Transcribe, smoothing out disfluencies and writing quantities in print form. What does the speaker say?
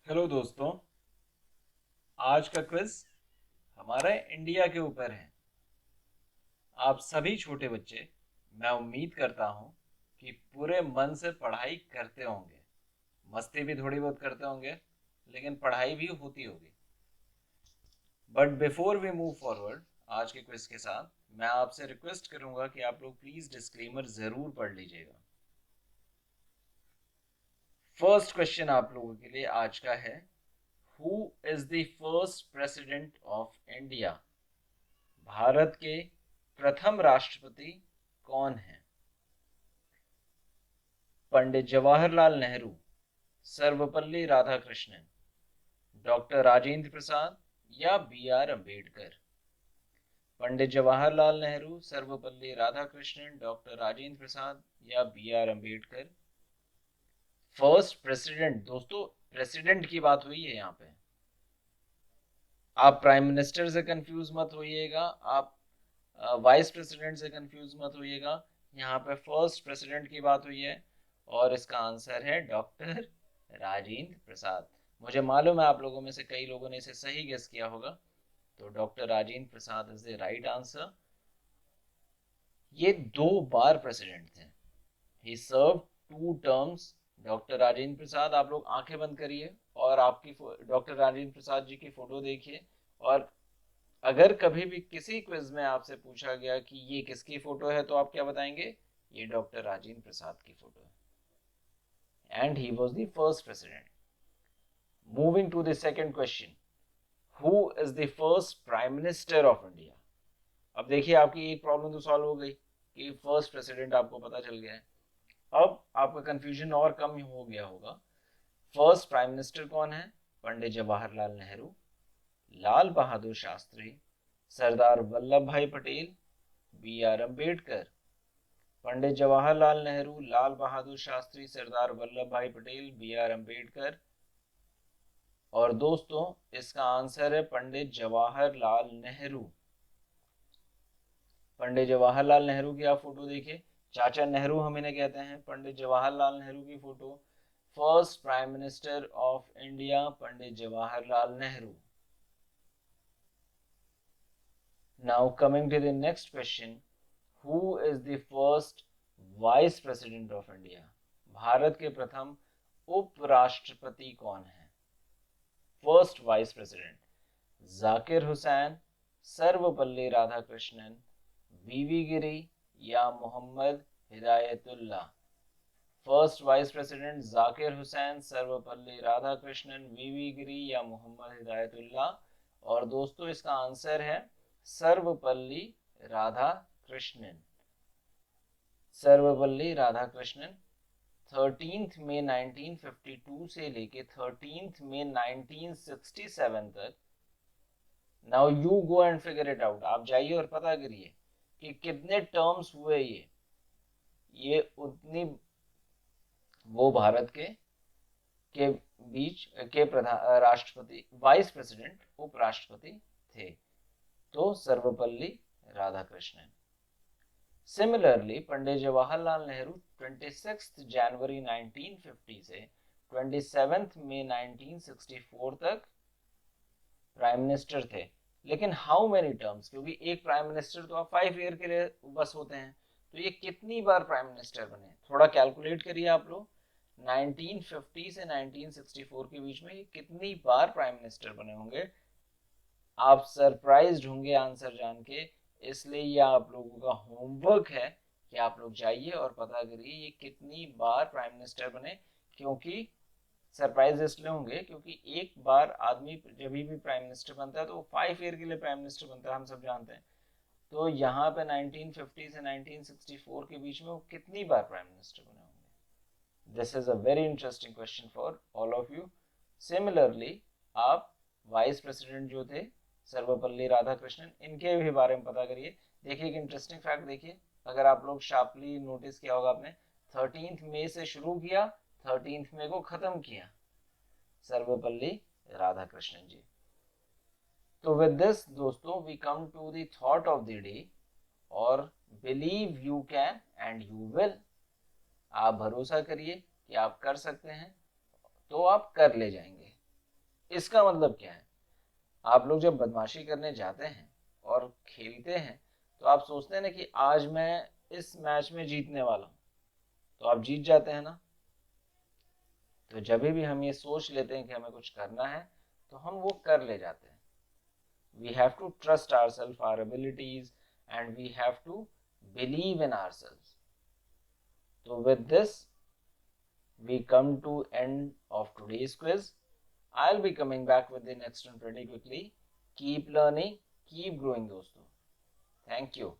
Hello दोस्तों। आज का क्विज हमारा इंडिया के ऊपर है। आप सभी छोटे बच्चे, मैं उम्मीद करता हूँ कि पूरे मन से पढ़ाई करते होंगे। मस्ती भी थोड़ी बहुत करते होंगे, लेकिन पढ़ाई भी होती होगी। But before we move forward आज के क्विज के साथ, मैं आपसे रिक्वेस्ट करूंगा कि आप लोग प्लीज डिस्क्लेमर जरूर पढ़ लीजिएगा। फर्स्ट क्वेश्चन आप लोगों के लिए आज का है, who is the first president of India? Bharat के प्रथम राष्ट्रपति कौन है? पंडित जवाहरलाल नेहरू, सर्वपल्ली राधाकृष्णन, डॉक्टर राजेंद्र प्रसाद या B R Ambedkar? Pandit Jawaharlal Nehru, Sarvepalli Radhakrishnan, doctor Rajendra Prasad या B R Ambedkar? First president दोस्तों, प्रेसिडेंट की बात हुई है यहाँ पे। आप प्राइम मिनिस्टर से कंफ्यूज मत होइएगा, आप वाइस प्रेसिडेंट से कंफ्यूज मत होइएगा। यहाँ पे फर्स्ट प्रेसिडेंट की बात हुई है और इसका आंसर है डॉक्टर राजेंद्र प्रसाद। मुझे मालूम है आप लोगों में से कई लोगों ने इसे सही गेस किया होगा, तो doctor Rajendra Prasad is the right answer. ये 2 बार प्रेसिडेंट थे। ही सर्व 2 टर्म्स। डॉक्टर राजेंद्र प्रसाद, आप लोग आंखें बंद करिए और आपकी डॉक्टर राजेंद्र प्रसाद जी की फोटो देखिए, और अगर कभी भी किसी क्विज में आपसे पूछा गया कि ये किसकी फोटो है, तो आप क्या बताएंगे? ये डॉक्टर राजेंद्र प्रसाद की फोटो है। And he was the first president. Moving to the second question, who is the first prime minister of India? अब देखिए, आपकी एक प्रॉब्लम तो सॉल्व हो गई कि फर्स्ट प्रेसिडेंट आपको पता चल गया है। अब आपका कंफ्यूजन और कम हो गया होगा। फर्स्ट प्राइम मिनिस्टर कौन है? पंडित जवाहरलाल नेहरू, लाल बहादुर शास्त्री, सरदार वल्लभ भाई पटेल, बी आर अम्बेडकर? पंडित जवाहरलाल नेहरू, लाल बहादुर शास्त्री, सरदार वल्लभ भाई पटेल, बी आर अम्बेडकर? और दोस्तों, इसका आंसर है पंडित जवाहरलाल नेहरू। पंडित जवाहरलाल नेहरू की आप फोटो देखिए, चाचा नेहरू हम इन्हें कहते हैं। पंडित जवाहरलाल नेहरू की photo, first prime minister of India Pandit Jawaharlal Nehru. Now coming to the next question, who is the first vice president of India? Bharat के प्रथम उपराष्ट्रपति कौन है? First vice president, Zakir Hussain, Sarvepalli Radhakrishnan, V V Giri या Mohammad Hidayatullah? First vice president Zakir Hussain, Sarvepalli Radhakrishnan, V V Giri या मोहम्मद हिदायतुल्लाह? और दोस्तों, इसका आंसर है सर्वपल्ली राधाकृष्णन। सर्वपल्ली राधाकृष्णन 13 मई 1952 से लेके 13 मई 1967 तक। Now you go and figure it out. आप जाइए और पता करिए कि कितने टर्म्स हुए ये उतनी वो भारत के बीच के प्रधान राष्ट्रपति, वाइस प्रेसिडेंट, उपराष्ट्रपति थे। तो सर्वपल्ली राधाकृष्णन। सिमिलरली पंडित जवाहरलाल नेहरू 26 जनवरी 1950 से 27 मई 1964 तक प्राइम मिनिस्टर थे। लेकिन हाउ मेनी टर्म्स, क्योंकि एक प्राइम मिनिस्टर तो आप 5 ईयर के लिए बस होते हैं, तो ये कितनी बार प्राइम मिनिस्टर बने? थोड़ा कैलकुलेट करिए आप लोग। 1950 से 1964 के बीच में ये कितनी बार प्राइम मिनिस्टर बने होंगे? आप सरप्राइज्ड होंगे आंसर जान के, इसलिए ये आप लोगों का होमवर्क है कि आप लोग जाइए और पता करिए ये कितनी बार प्राइम मिनिस्टर बने। क्योंकि सरप्राइज इसलिए होंगे क्योंकि एक बार आदमी जब भी प्राइम मिनिस्टर बनता है तो वो 5 ईयर के लिए प्राइम मिनिस्टर बनता है, हम सब जानते हैं। तो यहाँ पे 1950 से 1964 के बीच में वो कितनी बार प्राइम मिनिस्टर बने होंगे? This is a very interesting question for all of you. Similarly आप वाइस प्रेसिडेंट जो थे सर्वपल्ली राधाकृष्णन, इनके भी बारे में पता करिए। देखिए एक इंटरेस्टिंग फैक्ट देखिए, अगर आप लोग शार्पली नोटिस किया होगा आपने, 13 मई से शुरू किया, 13 मई को खत्म किया, सर्वपल्ली राधाकृष्णन जी। तो विद दिस दोस्तों, we come to the thought of the day, और believe you can and you will. आप भरोसा करिए कि आप कर सकते हैं, तो आप कर ले जाएंगे। इसका मतलब क्या है? आप लोग जब बदमाशी करने जाते हैं और खेलते हैं तो आप सोचते हैं ना कि आज मैं इस मैच में जीतने वाला हूं, तो आप जीत जाते हैं ना। तो जब भी हम ये सोच लेते हैं कि हमें कुछ करना है तो हम वो कर ले जाते हैं। We have to trust ourselves, our abilities, and we have to believe in ourselves. So with this, we come to end of today's quiz. I'll be coming back with the next one pretty quickly. Keep learning, keep growing, दोस्तों. Thank you.